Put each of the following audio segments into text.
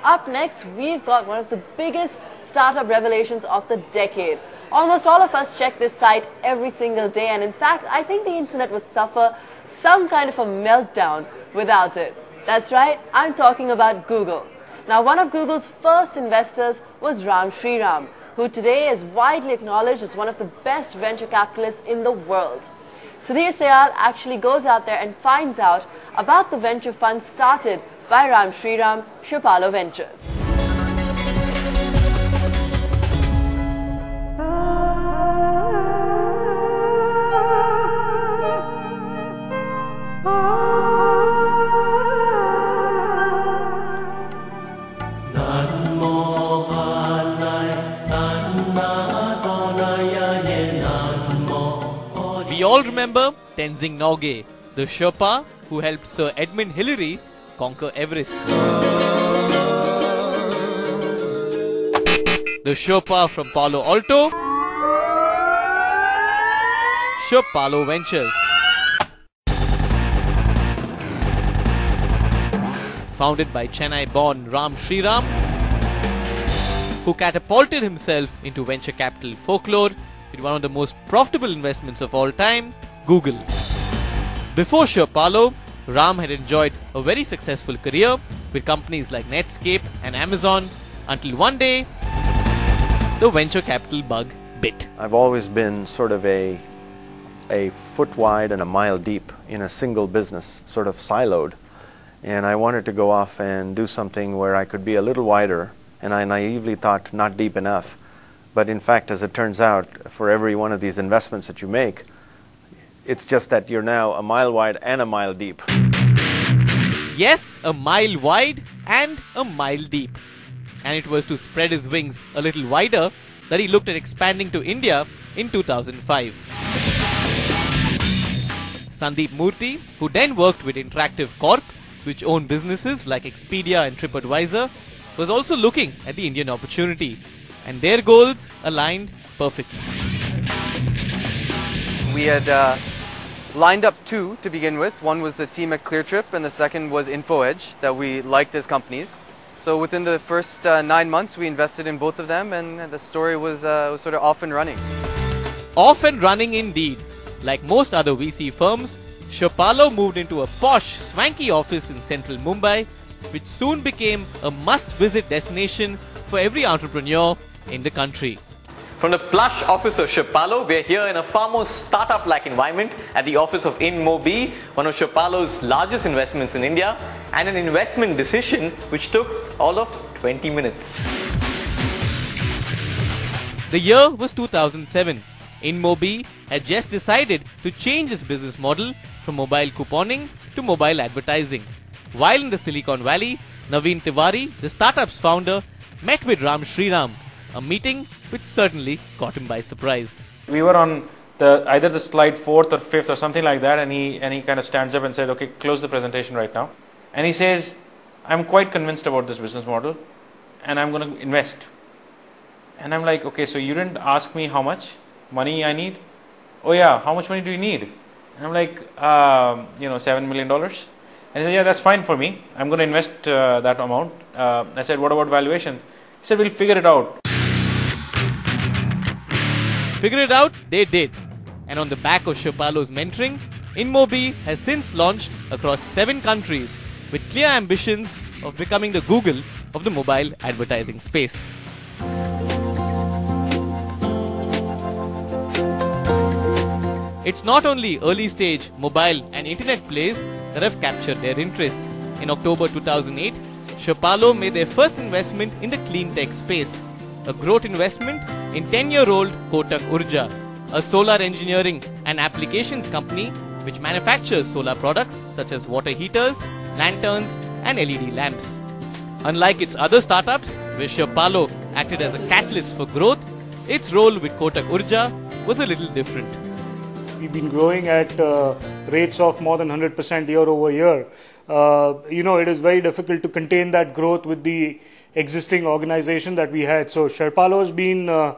Up next, we've got one of the biggest startup revelations of the decade. Almost all of us check this site every single day, and in fact, I think the internet would suffer some kind of a meltdown without it. That's right, I'm talking about Google. Now, one of Google's first investors was Ram Shriam, who today is widely acknowledged as one of the best venture capitalists in the world. Sudhir Syal actually goes out there and finds out about the venture fund started by Ram Shriam, Sherpalo Ventures. We all remember Tenzing Norgay, the Sherpa who helped Sir Edmund Hillary conquer Everest. The Sherpa from Palo Alto, Sherpalo Ventures. Founded by Chennai-born Ram Shriam, who catapulted himself into venture capital folklore with one of the most profitable investments of all time, Google. Before Sherpalo, Ram had enjoyed a very successful career with companies like Netscape and Amazon until one day, the venture capital bug bit. I've always been sort of a foot wide and a mile deep in a single business, sort of siloed. And I wanted to go off and do something where I could be a little wider, and I naively thought not deep enough. But in fact, as it turns out, for every one of these investments that you make, it's just that you're now a mile wide and a mile deep. Yes, a mile wide and a mile deep. And it was to spread his wings a little wider that he looked at expanding to India in 2005. Sandeep Murthy, who then worked with Interactive Corp, which owned businesses like Expedia and TripAdvisor, was also looking at the Indian opportunity. And their goals aligned perfectly. We had lined up two to begin with. One was the team at ClearTrip, and the second was InfoEdge, that we liked as companies. So within the first 9 months, we invested in both of them, and the story was sort of off and running. Off and running indeed. Like most other VC firms, Sherpalo moved into a posh, swanky office in central Mumbai, which soon became a must-visit destination for every entrepreneur in the country. From the plush office of Sherpalo, we are here in a far more startup-like environment at the office of InMobi, one of Sherpalo's largest investments in India, and an investment decision which took all of 20 minutes. The year was 2007. InMobi had just decided to change its business model from mobile couponing to mobile advertising. While in the Silicon Valley, Naveen Tiwari, the startup's founder, met with Ram Shriam, a meeting which certainly caught him by surprise. We were on either the slide 4th or 5th or something like that, and he kind of stands up and said, okay, close the presentation right now. And he says, I'm quite convinced about this business model and I'm going to invest. And I'm like, okay, so you didn't ask me how much money I need? Oh yeah, how much money do you need? And I'm like, $7 million. And he said, yeah, that's fine for me. I'm going to invest that amount. I said, what about valuations? He said, we'll figure it out. Figure it out, they did. And on the back of Sherpalo's mentoring, InMobi has since launched across 7 countries with clear ambitions of becoming the Google of the mobile advertising space. It's not only early stage mobile and internet plays that have captured their interest. In October 2008, Sherpalo made their first investment in the clean tech space, a growth investment in 10-year-old Kotak Urja, a solar engineering and applications company which manufactures solar products such as water heaters, lanterns and LED lamps. Unlike its other startups, where Sherpalo acted as a catalyst for growth, its role with Kotak Urja was a little different. We've been growing at rates of more than 100% year over year. It is very difficult to contain that growth with the existing organization that we had. So Sherpalo has been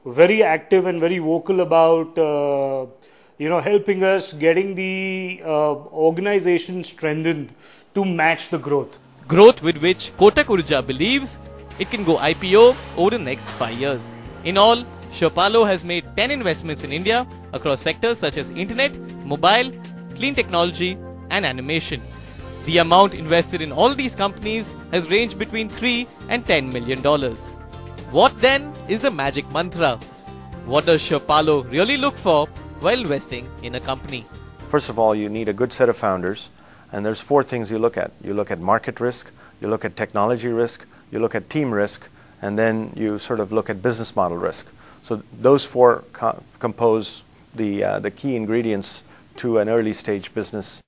very active and very vocal about helping us getting the organization strengthened to match the growth. growth with which Kotak Urja believes it can go IPO over the next 5 years. In all, Sherpalo has made 10 investments in India across sectors such as internet, mobile, clean technology and animation. The amount invested in all these companies has ranged between $3 and $10 million. What then is the magic mantra? What does Sherpalo really look for while investing in a company? First of all, you need a good set of founders, and there's 4 things you look at. You look at market risk, you look at technology risk, you look at team risk, and then you sort of look at business model risk. So those 4 compose the key ingredients to an early stage business.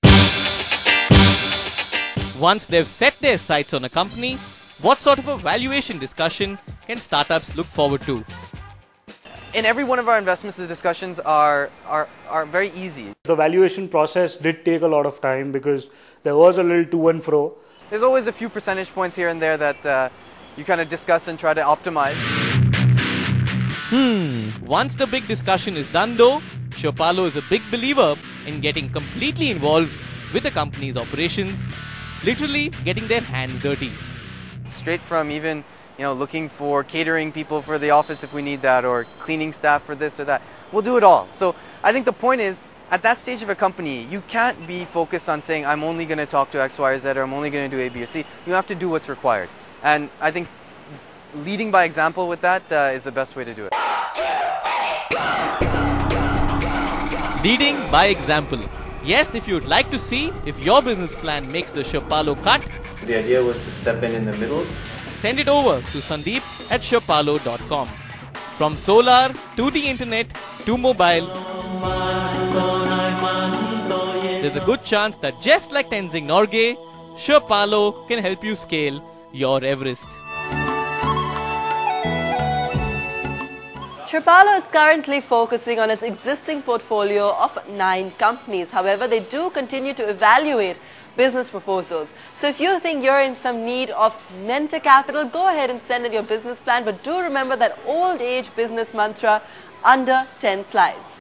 Once they've set their sights on a company, what sort of a valuation discussion can startups look forward to? In every one of our investments, the discussions are very easy. The valuation process did take a lot of time because there was a little to and fro. There's always a few percentage points here and there that you kind of discuss and try to optimize. Once the big discussion is done though, Sherpalo is a big believer in getting completely involved with the company's operations, literally getting their hands dirty. Straight from even looking for catering people for the office if we need that, or cleaning staff for this or that. We'll do it all. So I think the point is, at that stage of a company, you can't be focused on saying, I'm only going to talk to X, Y, or Z, or I'm only going to do A, B, or C. You have to do what's required. And I think leading by example with that is the best way to do it. Leading by example. Yes, if you'd like to see if your business plan makes the Sherpalo cut, The idea was to step in the middle. send it over to Sandeep@sherpalo.com. From solar to the internet to mobile, there's a good chance that just like Tenzing Norgay, Sherpalo can help you scale your Everest. Sherpalo is currently focusing on its existing portfolio of 9 companies. However, they do continue to evaluate business proposals. So if you think you're in some need of mentor capital, go ahead and send in your business plan. But do remember that old age business mantra, under 10 slides.